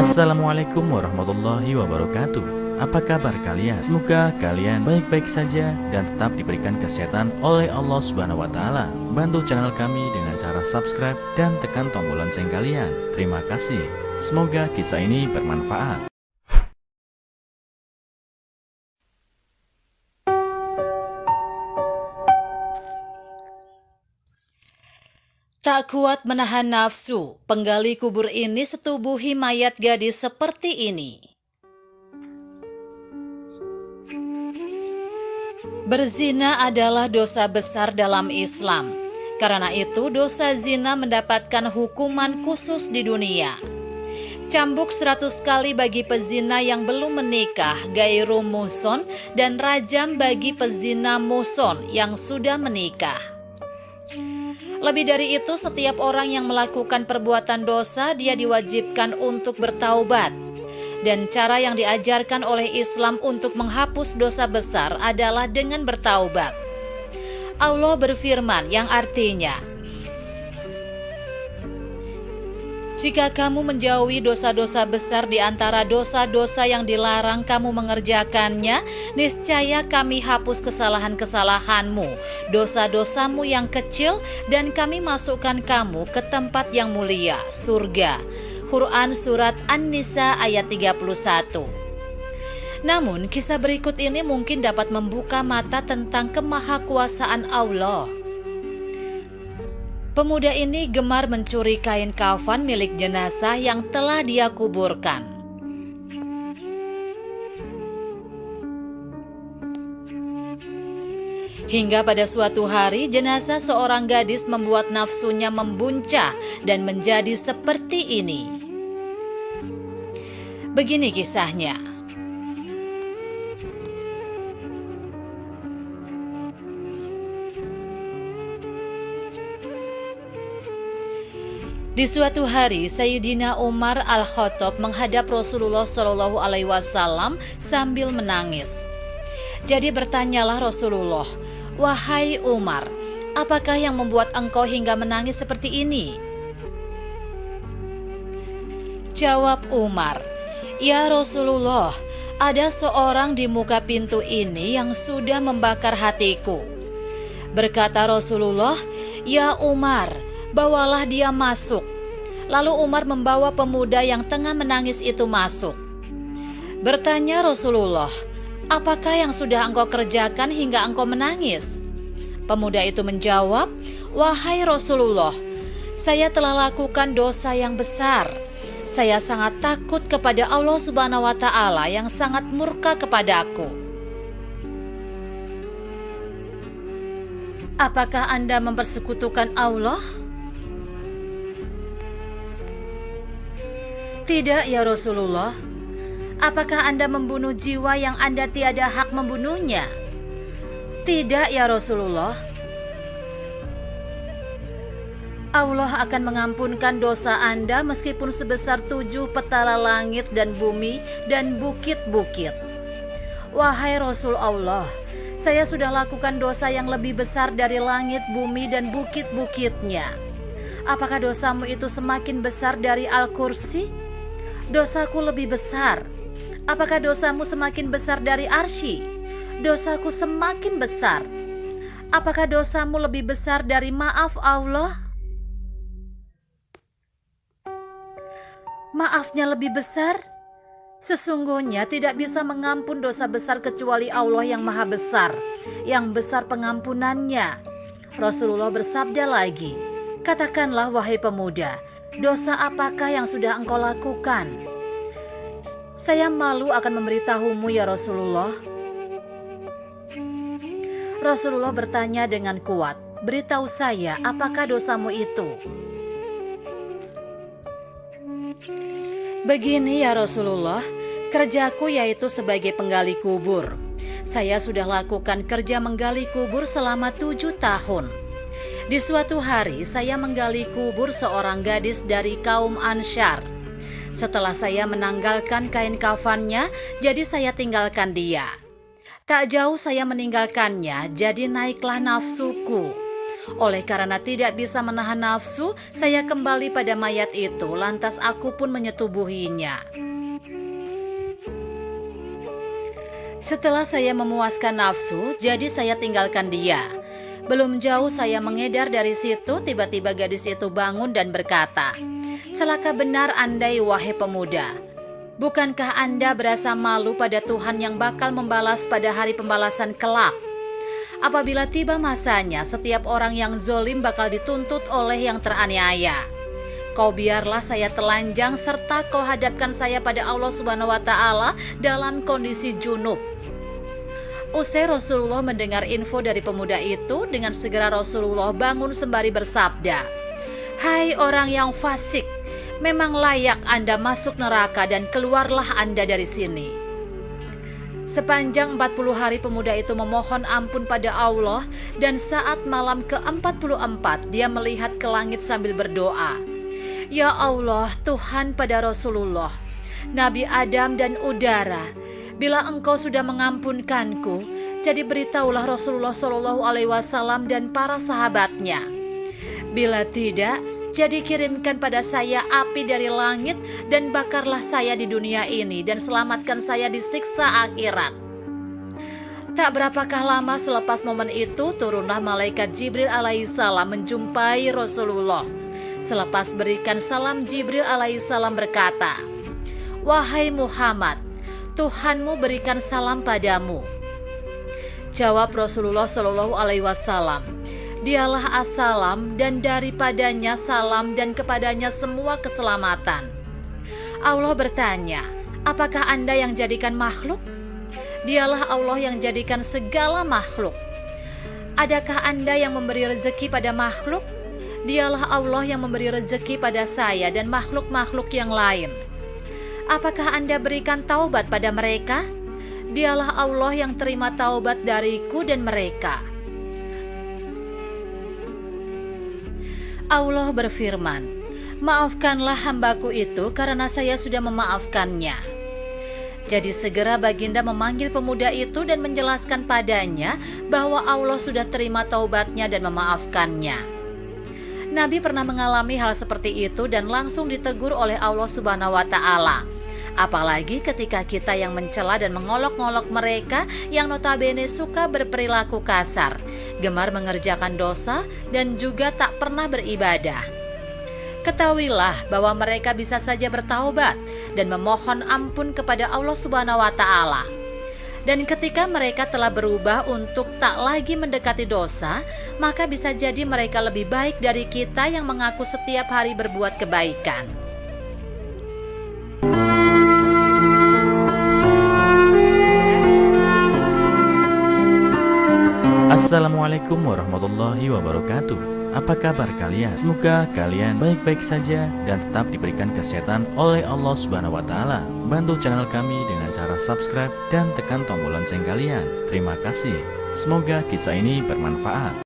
Assalamualaikum warahmatullahi wabarakatuh. Apa kabar kalian? Semoga kalian baik-baik saja dan tetap diberikan kesehatan oleh Allah Subhanahu wa Ta'ala. Bantu channel kami dengan cara subscribe dan tekan tombol lonceng kalian. Terima kasih. Semoga kisah ini bermanfaat. Tak kuat menahan nafsu, penggali kubur ini setubuhi mayat gadis seperti ini. Berzina adalah dosa besar dalam Islam. Karena itu dosa zina mendapatkan hukuman khusus di dunia. Cambuk 100 kali bagi pezina yang belum menikah, gairu muson, dan rajam bagi pezina muson yang sudah menikah. Lebih dari itu, setiap orang yang melakukan perbuatan dosa, dia diwajibkan untuk bertaubat. Dan cara yang diajarkan oleh Islam untuk menghapus dosa besar adalah dengan bertaubat. Allah berfirman yang artinya, jika kamu menjauhi dosa-dosa besar di antara dosa-dosa yang dilarang kamu mengerjakannya, niscaya kami hapus kesalahan-kesalahanmu, dosa-dosamu yang kecil, dan kami masukkan kamu ke tempat yang mulia, surga. Quran Surat An-Nisa ayat 31. Namun, kisah berikut ini mungkin dapat membuka mata tentang kemahakuasaan Allah. Pemuda ini gemar mencuri kain kafan milik jenazah yang telah dia kuburkan. Hingga pada suatu hari jenazah seorang gadis membuat nafsunya membuncah dan menjadi seperti ini. Begini kisahnya. Di suatu hari, Sayyidina Umar Al-Khattab menghadap Rasulullah SAW sambil menangis. Jadi bertanyalah Rasulullah, "Wahai Umar, apakah yang membuat engkau hingga menangis seperti ini?" Jawab Umar, "Ya Rasulullah, ada seorang di muka pintu ini yang sudah membakar hatiku." Berkata Rasulullah, "Ya Umar, bawalah dia masuk." Lalu Umar membawa pemuda yang tengah menangis itu masuk. Bertanya Rasulullah, "Apakah yang sudah engkau kerjakan hingga engkau menangis?" Pemuda itu menjawab, "Wahai Rasulullah, saya telah lakukan dosa yang besar. Saya sangat takut kepada Allah Subhanahu wa Ta'ala yang sangat murka kepadaku." Apakah Anda mempersekutukan Allah? Tidak ya Rasulullah. Apakah Anda membunuh jiwa yang Anda tiada hak membunuhnya? Tidak ya Rasulullah. Allah akan mengampunkan dosa Anda meskipun sebesar 7 petala langit dan bumi dan bukit-bukit. Wahai Rasul Allah, saya sudah lakukan dosa yang lebih besar dari langit, bumi, dan bukit-bukitnya. Apakah dosamu itu semakin besar dari Al-Kursi? Dosaku lebih besar. Apakah dosamu semakin besar dari Arsy? Dosaku semakin besar. Apakah dosamu lebih besar dari maaf Allah? Maafnya lebih besar? Sesungguhnya tidak bisa mengampun dosa besar kecuali Allah yang maha besar, yang besar pengampunannya. Rasulullah bersabda lagi, "Katakanlah wahai pemuda, dosa apakah yang sudah engkau lakukan?" "Saya malu akan memberitahumu ya Rasulullah." Rasulullah bertanya dengan kuat, "Beritahu saya, apakah dosamu itu?" "Begini ya Rasulullah, kerjaku yaitu sebagai penggali kubur. Saya sudah lakukan kerja menggali kubur selama 7 tahun. Di suatu hari saya menggali kubur seorang gadis dari kaum Ansyar. Setelah saya menanggalkan kain kafannya, jadi saya tinggalkan dia. Tak jauh saya meninggalkannya, jadi naiklah nafsuku. Oleh karena tidak bisa menahan nafsu, saya kembali pada mayat itu, lantas aku pun menyetubuhinya. Setelah saya memuaskan nafsu, jadi saya tinggalkan dia. Belum jauh saya mengedar dari situ, tiba-tiba gadis itu bangun dan berkata, "Celaka benar andai wahai pemuda. Bukankah Anda berasa malu pada Tuhan yang bakal membalas pada hari pembalasan kelak? Apabila tiba masanya, setiap orang yang zolim bakal dituntut oleh yang teraniaya. Kau biarlah saya telanjang serta kau hadapkan saya pada Allah Subhanahu wa Ta'ala dalam kondisi junub." Usai Rasulullah mendengar info dari pemuda itu, dengan segera Rasulullah bangun sembari bersabda, "Hai orang yang fasik, memang layak Anda masuk neraka dan keluarlah Anda dari sini." Sepanjang 40 hari pemuda itu memohon ampun pada Allah, dan saat malam ke-44 dia melihat ke langit sambil berdoa, "Ya Allah, Tuhan pada Rasulullah, Nabi Adam dan udara, bila Engkau sudah mengampunkanku, jadi beritahulah Rasulullah SAW dan para sahabatnya. Bila tidak, jadi kirimkan pada saya api dari langit dan bakarlah saya di dunia ini dan selamatkan saya di siksa akhirat." Tak berapakah lama selepas momen itu, turunlah malaikat Jibril alaihissalam menjumpai Rasulullah. Selepas berikan salam, Jibril alaihissalam berkata, "Wahai Muhammad, Tuhanmu berikan salam padamu." Jawab Rasulullah SAW, "Dialah assalam dan daripadanya salam dan kepadanya semua keselamatan." Allah bertanya, "Apakah Anda yang jadikan makhluk?" Dialah Allah yang jadikan segala makhluk. "Adakah Anda yang memberi rezeki pada makhluk?" Dialah Allah yang memberi rezeki pada saya dan makhluk-makhluk yang lain. "Apakah Anda berikan taubat pada mereka?" Dialah Allah yang terima taubat dariku dan mereka. Allah berfirman, "Maafkanlah hambaku itu karena saya sudah memaafkannya." Jadi segera baginda memanggil pemuda itu dan menjelaskan padanya bahwa Allah sudah terima taubatnya dan memaafkannya. Nabi pernah mengalami hal seperti itu dan langsung ditegur oleh Allah Subhanahu wa Ta'ala. Apalagi ketika kita yang mencela dan mengolok-ngolok mereka yang notabene suka berperilaku kasar, gemar mengerjakan dosa, dan juga tak pernah beribadah. Ketahuilah bahwa mereka bisa saja bertaubat dan memohon ampun kepada Allah Subhanahu wa Ta'ala. Dan ketika mereka telah berubah untuk tak lagi mendekati dosa, maka bisa jadi mereka lebih baik dari kita yang mengaku setiap hari berbuat kebaikan. Assalamualaikum warahmatullahi wabarakatuh. Apa kabar kalian? Semoga kalian baik-baik saja dan tetap diberikan kesehatan oleh Allah Subhanahu wa Ta'ala. Bantu channel kami dengan cara subscribe dan tekan tombol lonceng kalian. Terima kasih. Semoga kisah ini bermanfaat.